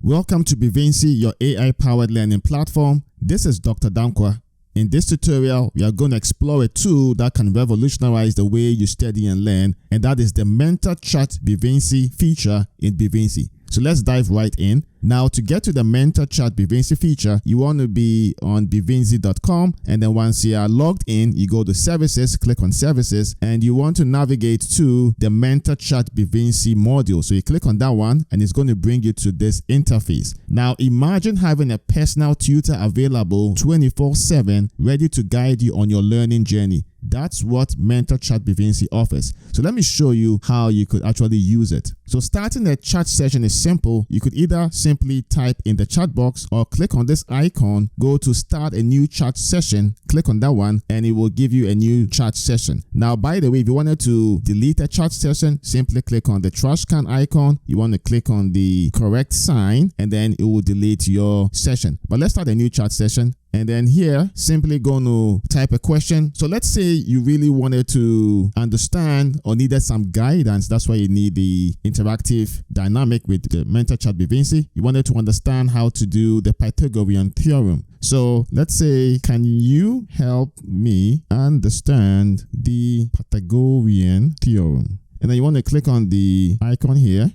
Welcome to Bevinzey, your AI-powered learning platform. This is Dr. Dankwa. In this tutorial, we are going to explore a tool that can revolutionize the way you study and learn, and that is the Mentor Chat Bevinzey feature in Bevinzey. So let's dive right in. Now, to get to the Mentor Chat Bevinzey feature, you want to be on bevinzey.com, and then once you are logged in, you go to Services, click on Services, and you want to navigate to the Mentor Chat Bevinzey module. So you click on that one, and it's going to bring you to this interface. Now, imagine having a personal tutor available 24/7, ready to guide you on your learning journey. That's what Mentor Chat Bevinzey offers. So let me show you how you could actually use it. So starting a chat session is simple. You could either simply type in the chat box or click on this icon, go to start a new chat session, click on that one, and it will give you a new chat session. Now, by the way, if you wanted to delete a chat session, simply click on the trash can icon. You want to click on the correct sign, and then it will delete your session. But let's start a new chat session. And then here, simply going to type a question. So let's say you really wanted to understand or needed some guidance. That's why you need the interactive dynamic with the Mentor Chat Bevinzey. You wanted to understand how to do the Pythagorean theorem. So let's say, can you help me understand the Pythagorean theorem? And then you want to click on the icon here.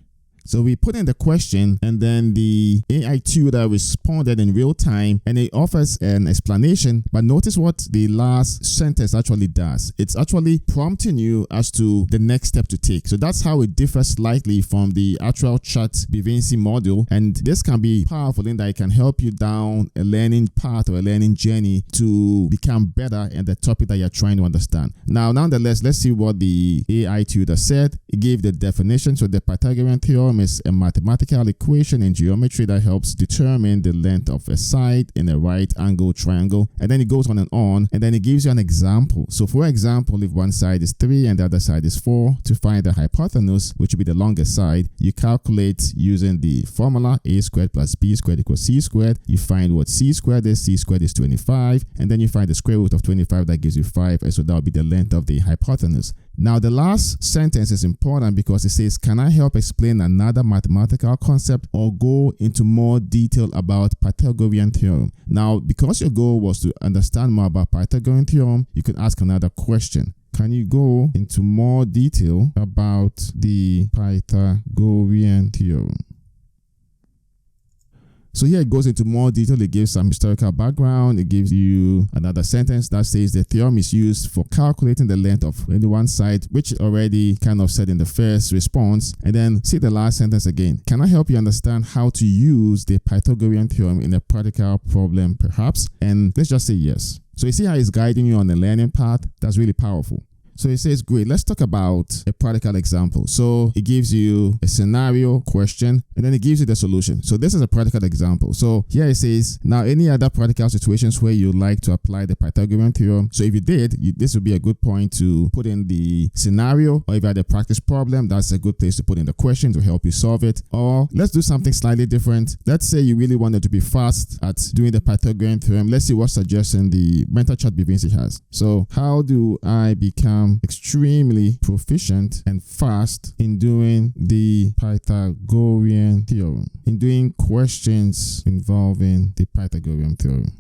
So we put in the question, and then the AI tutor responded in real time, and it offers an explanation. But notice what the last sentence actually does. It's actually prompting you as to the next step to take. So that's how it differs slightly from the actual Chat Bevinzey module. And this can be powerful in that it can help you down a learning path or a learning journey to become better in the topic that you're trying to understand. Now, nonetheless, let's see what the AI tutor said. It gave the definition. So the Pythagorean theorem is a mathematical equation in geometry that helps determine the length of a side in a right angle triangle. And then it goes on, and then it gives you an example. So for example, if one side is 3 and the other side is 4, to find the hypotenuse, which would be the longest side, you calculate using the formula a squared plus b squared equals c squared. You find what c squared is. C squared is 25, and then you find the square root of 25. That gives you 5, and so that will be the length of the hypotenuse. Now, the last sentence is important because it says, can I help explain another mathematical concept or go into more detail about Pythagorean theorem? Now, because your goal was to understand more about Pythagorean theorem, you could ask another question. Can you go into more detail about the Pythagorean theorem? So here it goes into more detail. It gives some historical background. It gives you another sentence that says the theorem is used for calculating the length of any one side, which already kind of said in the first response. And then see the last sentence again. Can I help you understand how to use the Pythagorean theorem in a practical problem, perhaps? And let's just say yes. So you see how it's guiding you on the learning path? That's really powerful. So it says, great, let's talk about a practical example. So it gives you a scenario question, and then it gives you the solution. So this is a practical example. So here it says, now any other practical situations where you'd like to apply the Pythagorean theorem. So if you did, this would be a good point to put in the scenario, or if you had a practice problem, that's a good place to put in the question to help you solve it. Or let's do something slightly different. Let's say you really wanted to be fast at doing the Pythagorean theorem. Let's see what suggestion the Mentor Chat Bevinzey has. So how do I become extremely proficient and fast in doing the Pythagorean theorem, in doing questions involving the Pythagorean theorem?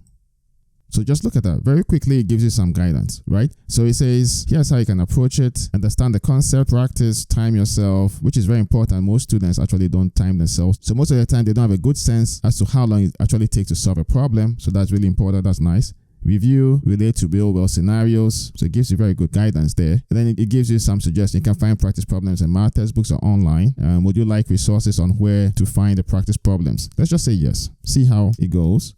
So just look at that. Very quickly, it gives you some guidance, right? So it says, here's how you can approach it, understand the concept, practice, time yourself, which is very important. Most students actually don't time themselves. So most of the time, they don't have a good sense as to how long it actually takes to solve a problem. So that's really important. That's nice. Review, relate to real world scenarios. So it gives you very good guidance there. And then it gives you some suggestions. You can find practice problems in math textbooks or online. Would you like resources on where to find the practice problems? Let's just say yes. See how it goes.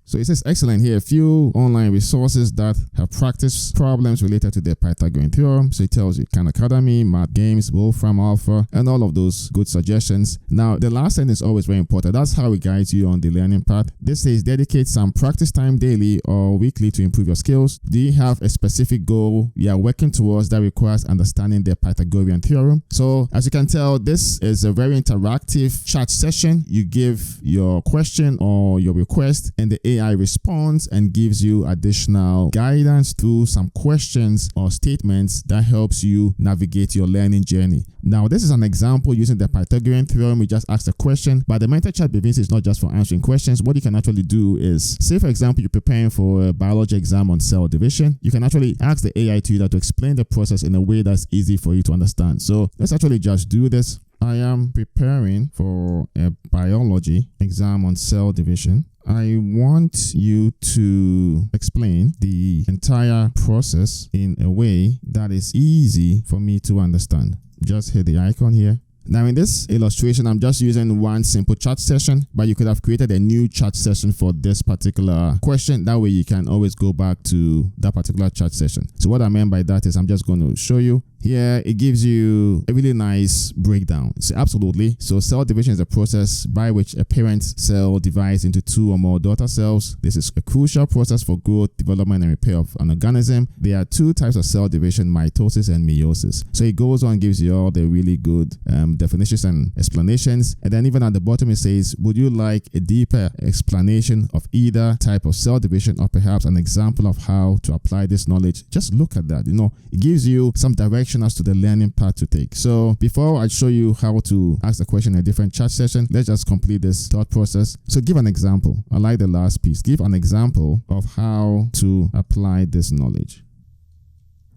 So it says, excellent, here a few online resources that have practice problems related to the Pythagorean theorem. So it tells you Khan Academy, Math Games, Wolfram Alpha, and all of those good suggestions. Now, the last sentence is always very important. That's how it guides you on the learning path. This says, dedicate some practice time daily or weekly to improve your skills. Do you have a specific goal you are working towards that requires understanding the Pythagorean theorem? So as you can tell, this is a very interactive chat session. You give your question or your request, and the AI AI responds and gives you additional guidance through some questions or statements that helps you navigate your learning journey. Now, this is an example using the Pythagorean theorem. We just asked a question, but the mentor chat Bevinzey is not just for answering questions. What you can actually do is, say for example, you're preparing for a biology exam on cell division. You can actually ask the AI tutor to explain the process in a way that's easy for you to understand. So let's actually just do this. I am preparing for a biology exam on cell division. I want you to explain the entire process in a way that is easy for me to understand. Just hit the icon here. Now in this illustration, I'm just using one simple chat session, but you could have created a new chat session for this particular question. That way you can always go back to that particular chat session. So what I meant by that is I'm just going to show you. Here, it gives you a really nice breakdown. So absolutely. So cell division is a process by which a parent cell divides into two or more daughter cells. This is a crucial process for growth, development, and repair of an organism. There are two types of cell division, mitosis and meiosis. So it goes on, gives you all the really good definitions and explanations. And then even at the bottom, it says, would you like a deeper explanation of either type of cell division or perhaps an example of how to apply this knowledge? Just look at that. It gives you some direction as to the learning path to take. So before I show you how to ask the question in a different chat session, let's just complete this thought process. So give an example. I like the last piece. Give an example of how to apply this knowledge.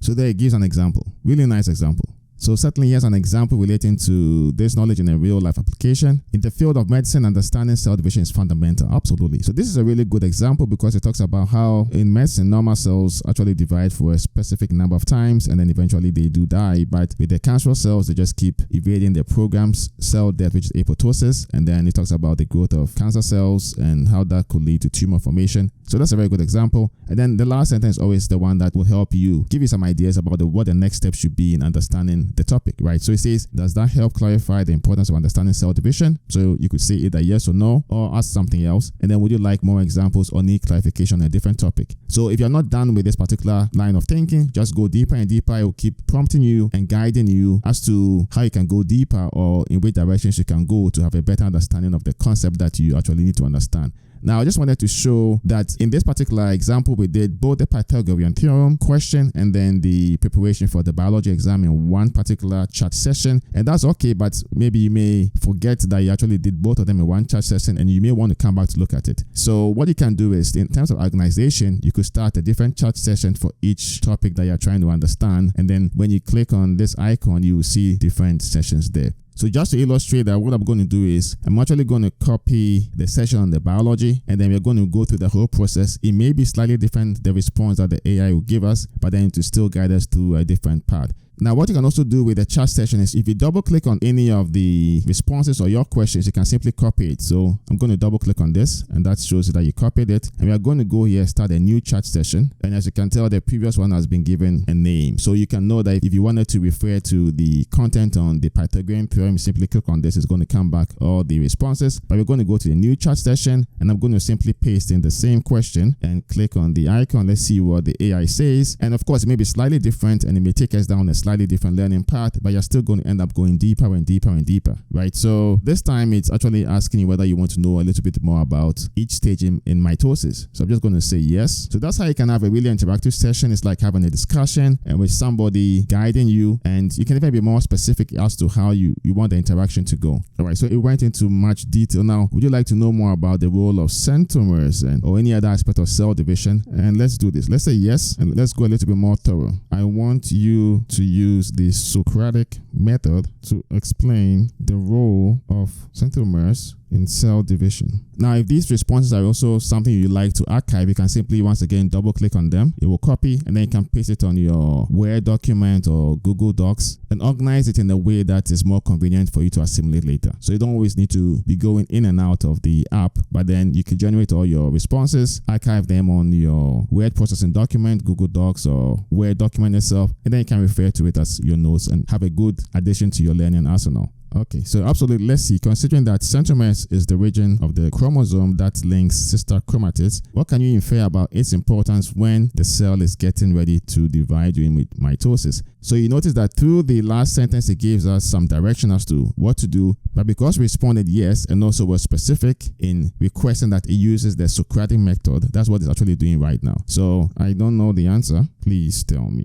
So there it gives an example. Really nice example. So certainly here's an example relating to this knowledge in a real life application. In the field of medicine, understanding cell division is fundamental. Absolutely. So this is a really good example because it talks about how in medicine, normal cells actually divide for a specific number of times and then eventually they do die. But with the cancerous cells, they just keep evading their programs, cell death, which is apoptosis. And then it talks about the growth of cancer cells and how that could lead to tumor formation. So that's a very good example. And then the last sentence is always the one that will help you, give you some ideas about what the next step should be in understanding the topic, right? So it says, does that help clarify the importance of understanding cell division? So you could say either yes or no, or ask something else. And then would you like more examples or need clarification on a different topic? So if you're not done with this particular line of thinking, just go deeper and deeper. It will keep prompting you and guiding you as to how you can go deeper or in which directions you can go to have a better understanding of the concept that you actually need to understand. Now, I just wanted to show that in this particular example, we did both the Pythagorean theorem question and then the preparation for the biology exam in one particular chat session. And that's okay, but maybe you may forget that you actually did both of them in one chat session and you may want to come back to look at it. So what you can do is, in terms of organization, you could start a different chat session for each topic that you're trying to understand. And then when you click on this icon, you will see different sessions there. So just to illustrate that, what I'm going to do is I'm actually going to copy the session on the biology and then we're going to go through the whole process. It may be slightly different, the response that the AI will give us, but then to still guide us through a different path. Now, what you can also do with the chat session is if you double click on any of the responses or your questions, you can simply copy it. So I'm going to double click on this and that shows that you copied it. And we are going to go here, start a new chat session. And as you can tell, the previous one has been given a name. So you can know that if you wanted to refer to the content on the Pythagorean theorem, simply click on this. It's going to come back all the responses. But we're going to go to the new chat session and I'm going to simply paste in the same question and click on the icon. Let's see what the AI says. And of course, it may be slightly different and it may take us down a slightly different learning path, but you're still going to end up going deeper and deeper and deeper, right? So this time it's actually asking you whether you want to know a little bit more about each stage in mitosis. So I'm just going to say yes. So that's how you can have a really interactive session. It's like having a discussion and with somebody guiding you, and you can even be more specific as to how you want the interaction to go. All right, so it went into much detail. Now, would you like to know more about the role of centromeres or any other aspect of cell division? And let's do this. Let's say yes, and let's go a little bit more thorough. I want you to use the Socratic method to explain the role of centromeres in cell division. Now, if these responses are also something you like to archive, you can simply once again double click on them. It will copy and then you can paste it on your Word document or Google Docs and organize it in a way that is more convenient for you to assimilate later. So you don't always need to be going in and out of the app, but then you can generate all your responses, archive them on your Word processing document, Google Docs or Word document itself, and then you can refer to it as your notes and have a good addition to your learning arsenal. Okay, so absolutely. Let's see. Considering that centromeres is the region of the chromosome that links sister chromatids, what can you infer about its importance when the cell is getting ready to divide during mitosis? So you notice that through the last sentence, it gives us some direction as to what to do, but because we responded yes and also was specific in requesting that it uses the Socratic method, that's what it's actually doing right now. So I don't know the answer. Please tell me.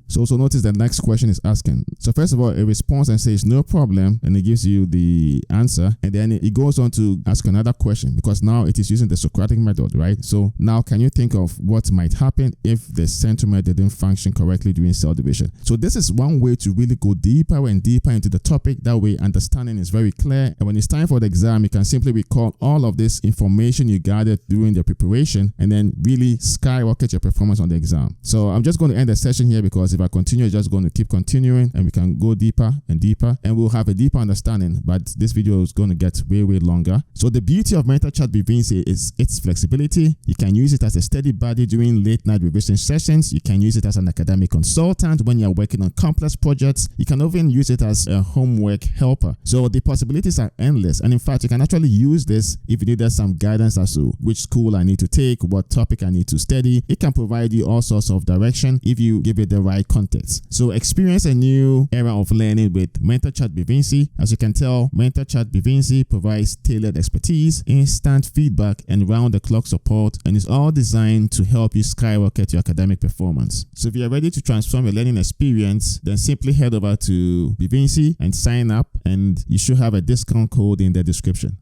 So notice the next question is asking. So first of all, it responds and says no problem, and it gives you the answer, and then it goes on to ask another question because now it is using the Socratic method, right? So now can you think of what might happen if the centromere didn't function correctly during cell division? So this is one way to really go deeper and deeper into the topic. That way understanding is very clear, and when it's time for the exam, you can simply recall all of this information you gathered during the preparation and then really skyrocket your performance on the exam. So I'm just going to end the session here because if I continue, it's just going to keep continuing and we can go deeper and deeper and we'll have a deeper understanding, but this video is going to get way longer. So the beauty of MentorChat Bevinzey is its flexibility. You can use it as a steady buddy during late night revision sessions. You can use it as an academic consultant when you're working on complex projects. You can even use it as a homework helper. So the possibilities are endless, and in fact you can actually use this if you needed some guidance as to which school I need to take, what topic I need to study. It can provide you all sorts of direction if you give it the right context. So experience a new era of learning with MentorChat Bevinzey. As you can tell, MentorChat Bevinzey provides tailored expertise, instant feedback, and round-the-clock support, and is all designed to help you skyrocket your academic performance. So if you are ready to transform your learning experience, then simply head over to Bevinzey and sign up, and you should have a discount code in the description.